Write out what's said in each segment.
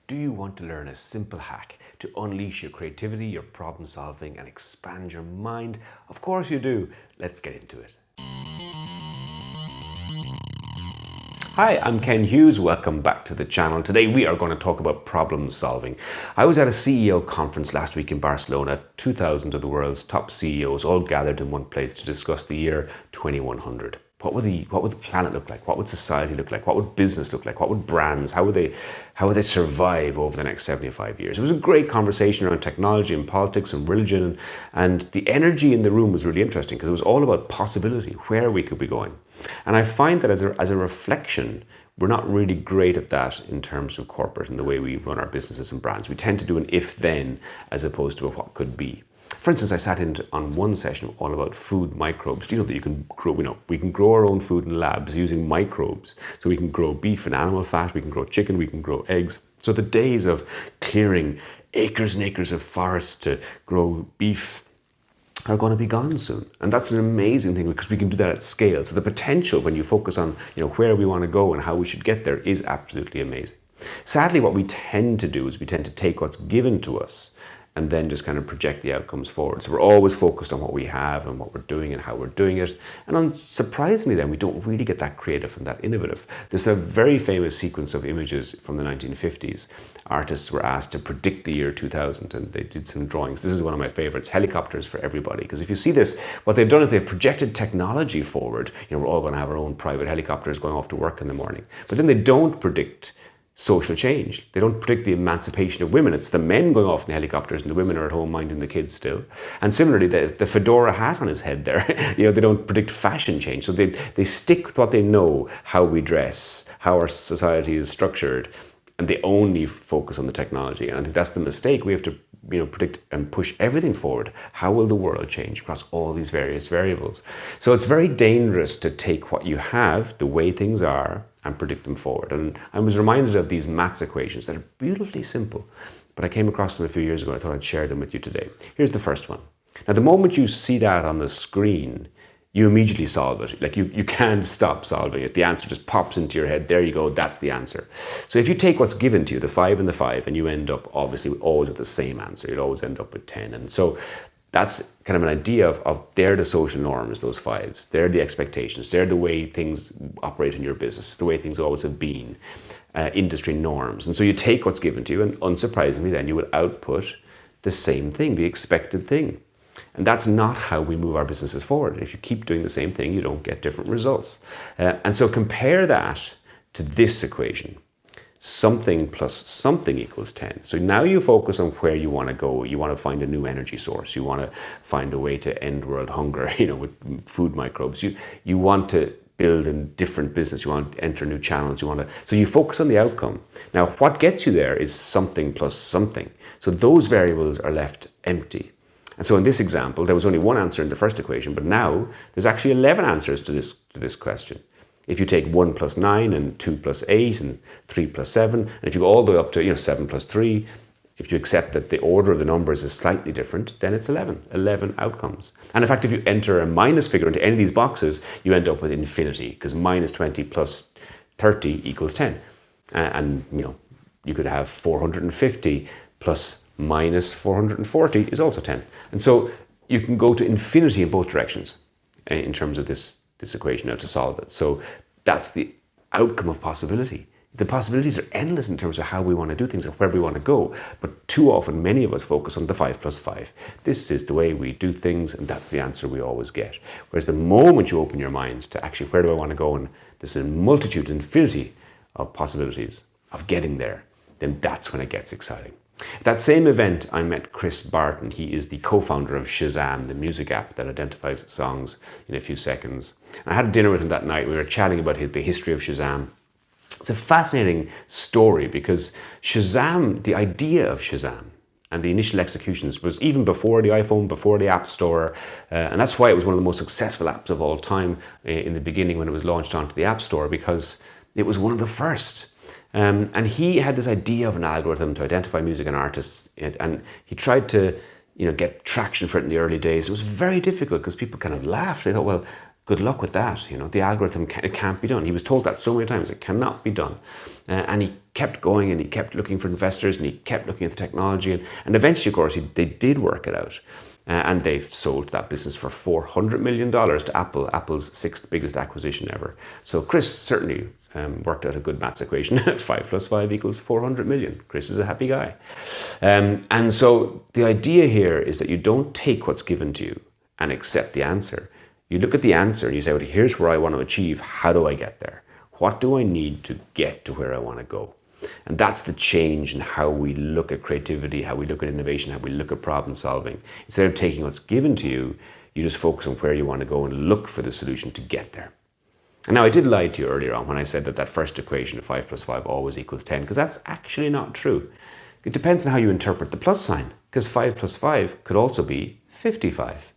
Do you want to learn a simple hack to unleash your creativity, your problem solving, and expand your mind? Of course you do. Let's get into it. Hi, I'm Ken Hughes. Welcome back to the channel. Today we are going to talk about problem solving. I was at a CEO conference last week in Barcelona. 2,000 of the world's top CEOs all gathered in one place to discuss the year 2100. What would the planet look like? What would society look like? What would business look like? What would brands? How would they survive over the next 75 years? It was a great conversation around technology and politics and religion, and the energy in the room was really interesting because it was all about possibility, where we could be going. And I find that as a reflection, we're not really great at that in terms of corporate and the way we run our businesses and brands. We tend to do an if-then as opposed to a what could be. For instance, I sat in on one session all about food microbes. Do you know that you can grow, we can grow our own food in labs using microbes. So we can grow beef and animal fat, we can grow chicken, we can grow eggs. So the days of clearing acres and acres of forest to grow beef are going to be gone soon. And that's an amazing thing because we can do that at scale. So the potential when you focus on where we want to go and how we should get there is absolutely amazing. Sadly, what we tend to do is we tend to take what's given to us and then just kind of project the outcomes forward. So we're always focused on what we have and what we're doing and how we're doing it. And unsurprisingly then, we don't really get that creative and that innovative. There's a very famous sequence of images from the 1950s. Artists were asked to predict the year 2000 and they did some drawings. This is one of my favorites, helicopters for everybody. Because if you see this, what they've done is they've projected technology forward. We're all going to have our own private helicopters going off to work in the morning. But then they don't predict social change. They don't predict the emancipation of women. It's the men going off in the helicopters and the women are at home minding the kids still. And similarly, the fedora hat on his head there, they don't predict fashion change. So they stick with what they know, how we dress, how our society is structured, and they only focus on the technology. And I think that's the mistake. We have to predict and push everything forward. How will the world change across all these various variables? So it's very dangerous to take what you have, the way things are, and predict them forward. And I was reminded of these maths equations that are beautifully simple, but I came across them a few years ago and I thought I'd share them with you today. Here's the first one. Now, the moment you see that on the screen, you immediately solve it. Like you can't stop solving it. The answer just pops into your head. There you go, that's the answer. So if you take what's given to you, the 5 and the 5, and you end up obviously always with the same answer, you'll always end up with 10. And so that's kind of an idea of they're the social norms, those 5s. They're the expectations. They're the way things operate in your business, the way things always have been, industry norms. And so you take what's given to you, and unsurprisingly then you will output the same thing, the expected thing. And that's not how we move our businesses forward. If you keep doing the same thing, you don't get different results. And so compare that to this equation. Something plus something equals 10. So now you focus on where you want to go. You want to find a new energy source. You want to find a way to end world hunger, with food microbes. You want to build a different business. You want to enter new channels. So you focus on the outcome. Now, what gets you there is something plus something. So those variables are left empty. And so in this example, there was only one answer in the first equation, but now there's actually 11 answers to this question. If you take 1 plus 9 and 2 plus 8 and 3 plus 7, and if you go all the way up to 7 plus 3, if you accept that the order of the numbers is slightly different, then it's 11 outcomes. And in fact, if you enter a minus figure into any of these boxes, you end up with infinity, because minus 20 plus 30 equals 10. And you could have 450 plus minus 440 is also 10. And so you can go to infinity in both directions in terms of this equation now to solve it. So that's the outcome of possibility. The possibilities are endless in terms of how we want to do things and where we want to go. But too often, many of us focus on the 5 plus 5. This is the way we do things, and that's the answer we always get. Whereas the moment you open your mind to actually, where do I want to go? And there's a multitude, infinity of possibilities of getting there, then that's when it gets exciting. At that same event, I met Chris Barton. He is the co-founder of Shazam, the music app that identifies songs in a few seconds. I had dinner with him that night. We were chatting about the history of Shazam. It's a fascinating story because Shazam, the idea of Shazam and the initial executions was even before the iPhone, before the App Store. And that's why it was one of the most successful apps of all time in the beginning when it was launched onto the App Store, because it was one of the first. And he had this idea of an algorithm to identify music and artists, and he tried to get traction for it in the early days. It was very difficult because people kind of laughed. They thought, well, good luck with that. The algorithm, it can't be done. He was told that so many times, it cannot be done. And he kept going, and he kept looking for investors, and he kept looking at the technology. And eventually, of course, they did work it out. And they've sold that business for $400 million to Apple, Apple's 6th biggest acquisition ever. So Chris certainly worked out a good maths equation. 5 plus 5 equals 400 million. Chris is a happy guy. And so the idea here is that you don't take what's given to you and accept the answer. You look at the answer and you say, well, here's where I want to achieve. How do I get there? What do I need to get to where I want to go? And that's the change in how we look at creativity, how we look at innovation, how we look at problem solving. Instead of taking what's given to you, you just focus on where you want to go and look for the solution to get there. And now I did lie to you earlier on when I said that first equation of 5 plus 5 always equals 10, because that's actually not true. It depends on how you interpret the plus sign, because 5 plus 5 could also be 55.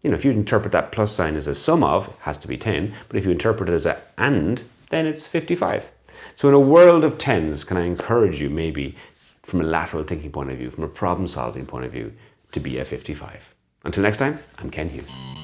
If you interpret that plus sign as a sum of, it has to be 10, but if you interpret it as a and, then it's 55. So in a world of tens, can I encourage you maybe from a lateral thinking point of view, from a problem solving point of view, to be a 55. Until next time, I'm Ken Hughes.